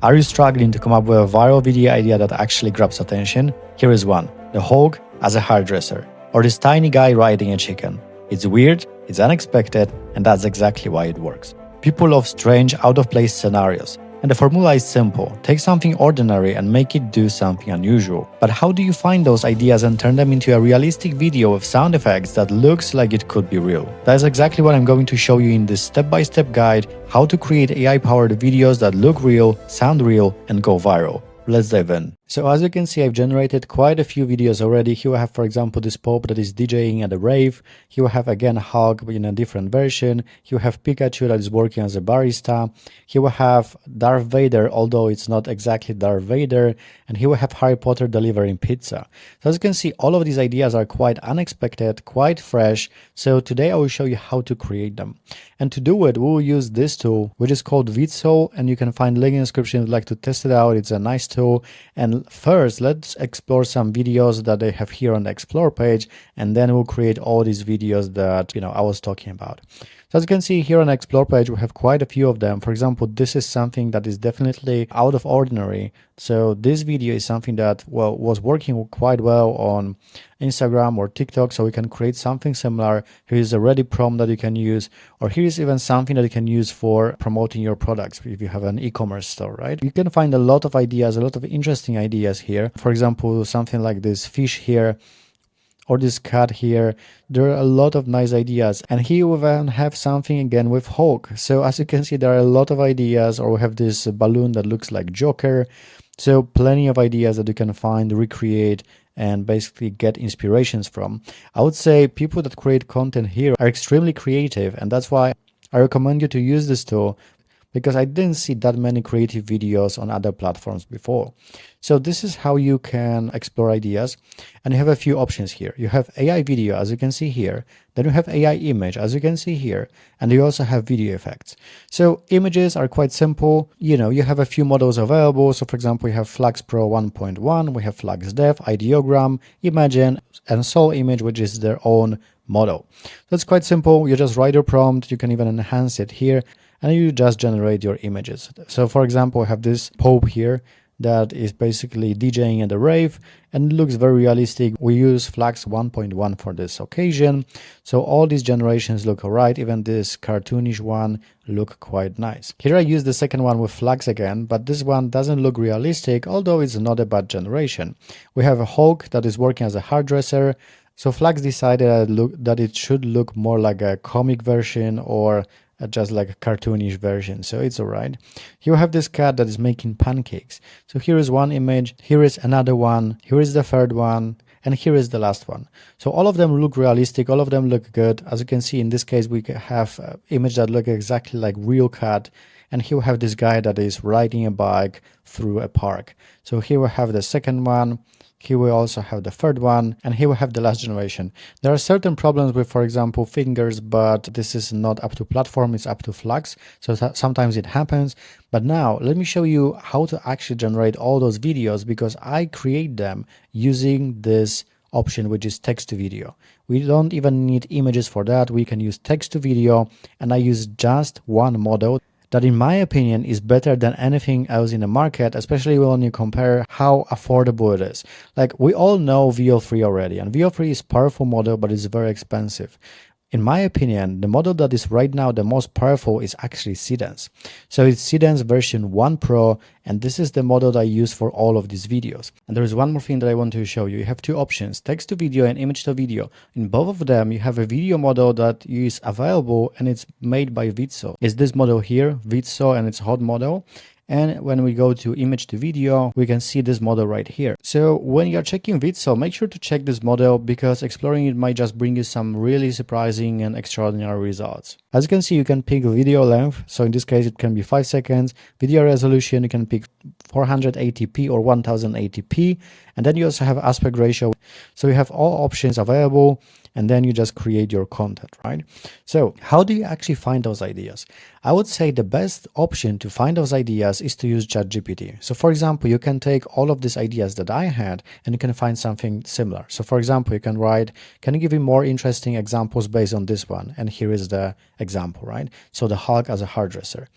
Are you struggling to come up with a viral video idea that actually grabs attention? Here is one: the Hulk as a hairdresser, or this tiny guy riding a chicken. It's weird, it's unexpected, and that's exactly why it works. People love strange, out-of-place scenarios, and the formula is simple: take something ordinary and make it do something unusual. But how do you find those ideas and turn them into a realistic video with sound effects that looks like it could be real? That's exactly what I'm going to show you in this step-by-step guide: how to create AI-powered videos that look real, sound real, and go viral. Let's dive in. So as you can see, I've generated quite a few videos already. Here we have, for example, this Pope that is DJing at a rave. Here we have again Hulk in a different version. Here we have Pikachu that is working as a barista. Here we have Darth Vader, although it's not exactly Darth Vader. And here we have Harry Potter delivering pizza. So as you can see, all of these ideas are quite unexpected, quite fresh. So today I will show you how to create them. And to do it, we will use this tool, which is called Vidsoul, and you can find link in the description if you'd like to test it out. It's a nice tool. And first, let's explore some videos that they have here on the Explore page, and then we'll create all these videos that I was talking about. So as you can see here on the Explore page, we have quite a few of them. For example, this is something that is definitely out of ordinary. So this video is something that was working quite well on Instagram or TikTok, so we can create something similar. Here is a ready prompt that you can use, or here is even something that you can use for promoting your products if you have an e-commerce store, right? You can find a lot of ideas, a lot of interesting ideas here. For example, something like this fish here, or this cat here. There are a lot of nice ideas. And here we then have something again with Hulk. So as you can see, there are a lot of ideas. Or we have this balloon that looks like Joker. So plenty of ideas that you can find, recreate, and basically get inspirations from. I would say people that create content here are extremely creative, and that's why I recommend you to use this tool, because I didn't see that many creative videos on other platforms before. So this is how you can explore ideas, and you have a few options here. You have AI video, as you can see here. Then you have AI image, as you can see here, and you also have video effects. So images are quite simple. You have a few models available. So for example, you have Flux Pro 1.1, we have Flux Dev, Ideogram, Imagine, and Soul Image, which is their own model. So it's quite simple. You just write your prompt. You can even enhance it here, and you just generate your images. So for example, I have this Pope here that is basically DJing at a rave, and it looks very realistic. We use Flux 1.1 for this occasion. So all these generations look alright. Even this cartoonish one look quite nice. Here I use the second one with Flux again, but this one doesn't look realistic, although it's not a bad generation. We have a Hulk that is working as a hairdresser. So Flux decided that it should look more like a comic version, or just like a cartoonish version, so it's all right. You have this cat that is making pancakes. So here is one image, here is another one, here is the third one, and here is the last one. So all of them look realistic, all of them look good. As you can see, in this case, we have image that look exactly like real cat. And here we have this guy that is riding a bike through a park. So here we have the second one. Here we also have the third one, and here we have the last generation. There are certain problems with, for example, fingers, but this is not up to platform, it's up to Flux. So sometimes it happens. But now let me show you how to actually generate all those videos, because I create them using this option, which is text to video. We don't even need images for that. We can use text to video, and I use just one model that, in my opinion, is better than anything else in the market, especially when you compare how affordable it is. Like, we all know VO3 already, and VO3 is a powerful model, but it's very expensive. In my opinion, the model that is right now the most powerful is actually Szaton. So it's Szaton's version 1 Pro, and this is the model that I use for all of these videos. And there is one more thing that I want to show you. You have two options: text to video and image to video. In both of them, you have a video model that is available, and it's made by Vidsoul. It's this model here, Vidsoul, and it's a hot model. And when we go to image to video, we can see this model right here. So when you're checking Vidsoul, make sure to check this model, because exploring it might just bring you some really surprising and extraordinary results. As you can see, you can pick video length. So in this case, it can be 5 seconds. Video resolution, you can pick 480p or 1080p. And then you also have aspect ratio. So you have all options available. and then you just create your content, right? So how do you actually find those ideas? I would say the best option to find those ideas is to use ChatGPT. So for example, you can take all of these ideas that I had and you can find something similar. So for example, you can write, can you give me more interesting examples based on this one? And here is the example, right? So the Hulk as a hairdresser.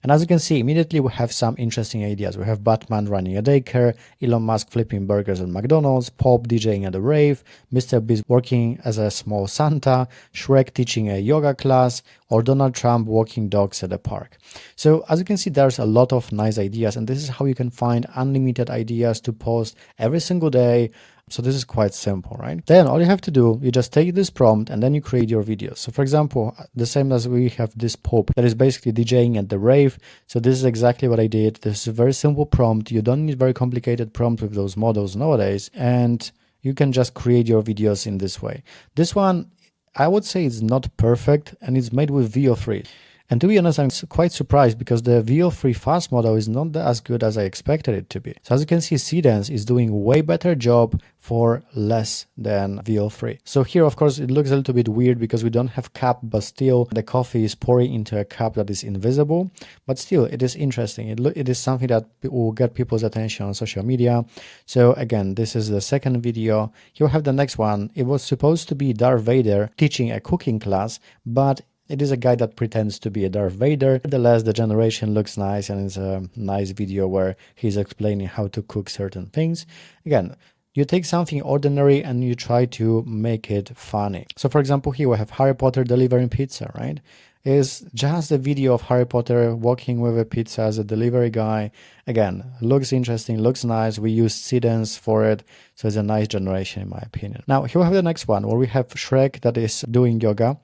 And as you can see, immediately we have some interesting ideas. We have Batman running a daycare, Elon Musk flipping burgers at McDonald's, Pop DJing at a rave, Mr. Beast working as a small Santa, Shrek teaching a yoga class, or Donald Trump walking dogs at a park. So as you can see, there's a lot of nice ideas, and this is how you can find unlimited ideas to post every single day. So this is quite simple, right? Then all you have to do, you just take this prompt and then you create your videos. So for example, the same as we have this Pope that is basically DJing at the rave. So this is exactly what I did. This is a very simple prompt. You don't need very complicated prompt with those models nowadays. And you can just create your videos in this way. This one, I would say it's not perfect and it's made with VO3. And to be honest, I'm quite surprised because the VO3 fast model is not as good as I expected it to be. So as you can see, Szaton is doing way better job for less than VO3. So here, of course, it looks a little bit weird because we don't have cup, but still the coffee is pouring into a cup that is invisible. But still, it is interesting. It is something that will get people's attention on social media. So again, this is the second video. Here we have the next one. It was supposed to be Darth Vader teaching a cooking class, but it is a guy that pretends to be a Darth Vader. Nevertheless, the generation looks nice and it's a nice video where he's explaining how to cook certain things. Again, you take something ordinary and you try to make it funny. So for example, here we have Harry Potter delivering pizza, right? It's just a video of Harry Potter walking with a pizza as a delivery guy. Again, looks interesting, looks nice. We use Szaton for it. So it's a nice generation in my opinion. Now, here we have the next one where we have Shrek that is doing yoga.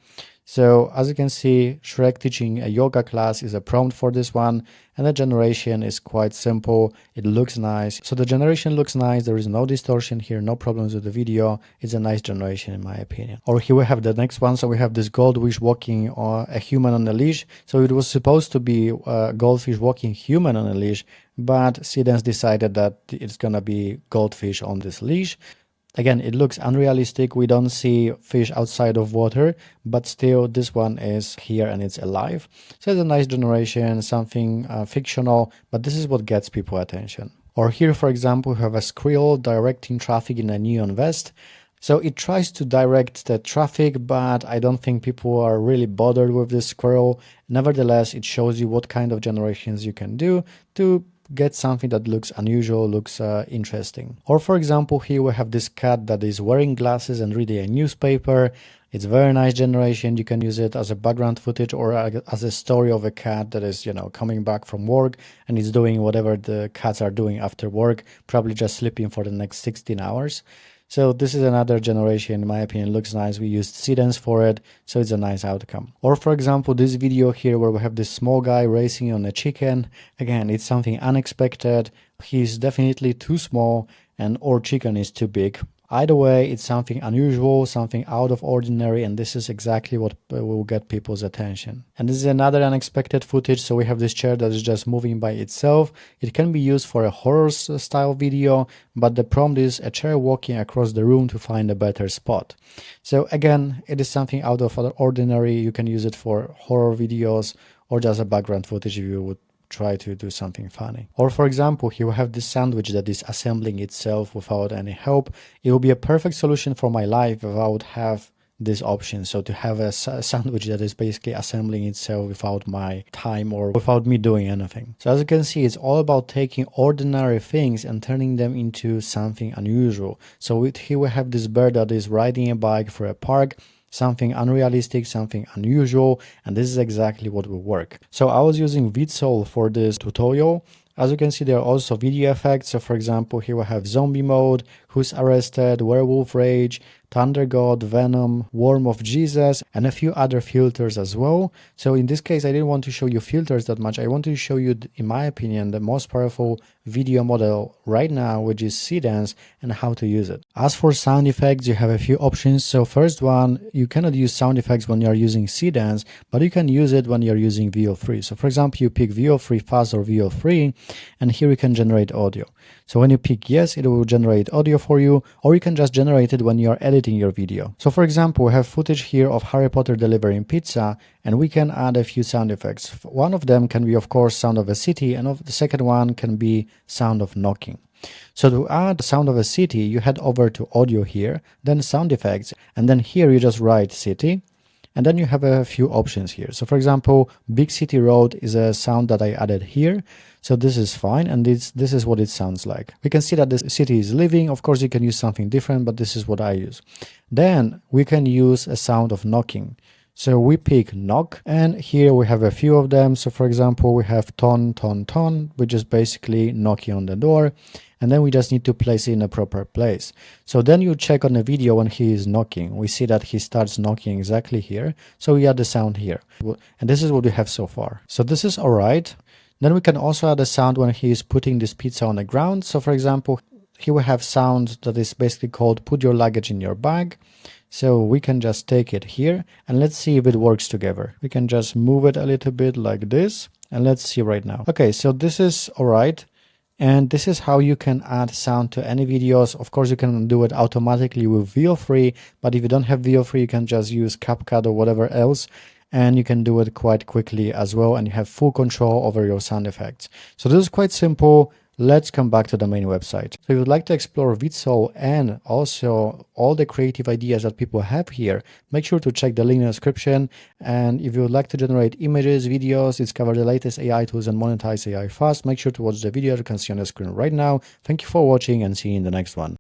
So as you can see, Shrek teaching a yoga class is a prompt for this one, and the generation is quite simple. It looks nice. So the generation looks nice. There is no distortion here, no problems with the video. It's a nice generation in my opinion. Or here we have the next one. So we have this goldfish walking a human on a leash. So it was supposed to be a goldfish walking human on a leash, but Szaton decided that it's gonna be goldfish on this leash. Again, it looks unrealistic. We don't see fish outside of water, but still this one is here and it's alive. So it's a nice generation, something fictional, but this is what gets people attention. Or here, for example, we have a squirrel directing traffic in a neon vest. So it tries to direct the traffic, but I don't think people are really bothered with this squirrel. Nevertheless, it shows you what kind of generations you can do to get something that looks unusual, looks interesting. Or for example, here we have this cat that is wearing glasses and reading a newspaper. It's a very nice generation. You can use it as a background footage or as a story of a cat that is, coming back from work and is doing whatever the cats are doing after work, probably just sleeping for the next 16 hours. So this is another generation, in my opinion, looks nice. We used Szaton for it, so it's a nice outcome. Or for example, this video here where we have this small guy racing on a chicken. Again, it's something unexpected. He's definitely too small and our chicken is too big. Either way, it's something unusual, something out of ordinary, and this is exactly what will get people's attention. And this is another unexpected footage. So we have this chair that is just moving by itself. It can be used for a horror style video, but the prompt is a chair walking across the room to find a better spot. So again, it is something out of ordinary. You can use it for horror videos or just a background footage if you would try to do something funny. Or for example, here we have this sandwich that is assembling itself without any help. It will be a perfect solution for my life if I would have this option. So to have a sandwich that is basically assembling itself without my time or without me doing anything. So as you can see, it's all about taking ordinary things and turning them into something unusual. So here we have this bird that is riding a bike for a park. Something unrealistic, something unusual, and this is exactly what will work. So I was using Vidsoul for this tutorial. As you can see, there are also video effects. So for example, here we have zombie mode, who's arrested, werewolf rage, thunder god, venom, worm of Jesus, and a few other filters as well. So in this case, I didn't want to show you filters that much. I wanted to show you, in my opinion, the most powerful video model right now, which is Szaton, and how to use it. As for sound effects, you have a few options. So first one, you cannot use sound effects when you're using Szaton, but you can use it when you're using VO3. So for example, you pick VO3 fast or VO3, and here you can generate audio. So when you pick yes, it will generate audio for you, or you can just generate it when you're editing editing your video. So for example, we have footage here of Harry Potter delivering pizza, and we can add a few sound effects. One of them can be, of course, sound of a city, and the second one can be sound of knocking. So to add sound of a city, you head over to audio here, then sound effects, and then here you just write city. And then you have a few options here. So for example, big city road is a sound that I added here. So this is fine. And this is what it sounds like. We can see that the city is living. Of course, you can use something different, but this is what I use. Then we can use a sound of knocking. So we pick knock, and here we have a few of them. So for example, we have ton, ton, ton, which is basically knocking on the door. And then we just need to place it in a proper place. So then you check on the video when he is knocking. We see that he starts knocking exactly here. So we add the sound here. And this is what we have so far. So this is all right. Then we can also add a sound when he is putting this pizza on the ground. So for example, here we have sound that is basically called put your luggage in your bag. So we can just take it here and let's see if it works together. We can just move it a little bit like this. And let's see right now. Okay, so this is all right. And this is how you can add sound to any videos. Of course, you can do it automatically with VO3, but if you don't have VO3, you can just use CapCut or whatever else, and you can do it quite quickly as well, and you have full control over your sound effects. So this is quite simple. Let's come back to the main website. So if you'd like to explore Vidsoul and also all the creative ideas that people have here, make sure to check the link in the description. And if you would like to generate images, videos, discover the latest AI tools and monetize AI fast, make sure to watch the video you can see on the screen right now. Thank you for watching and see you in the next one.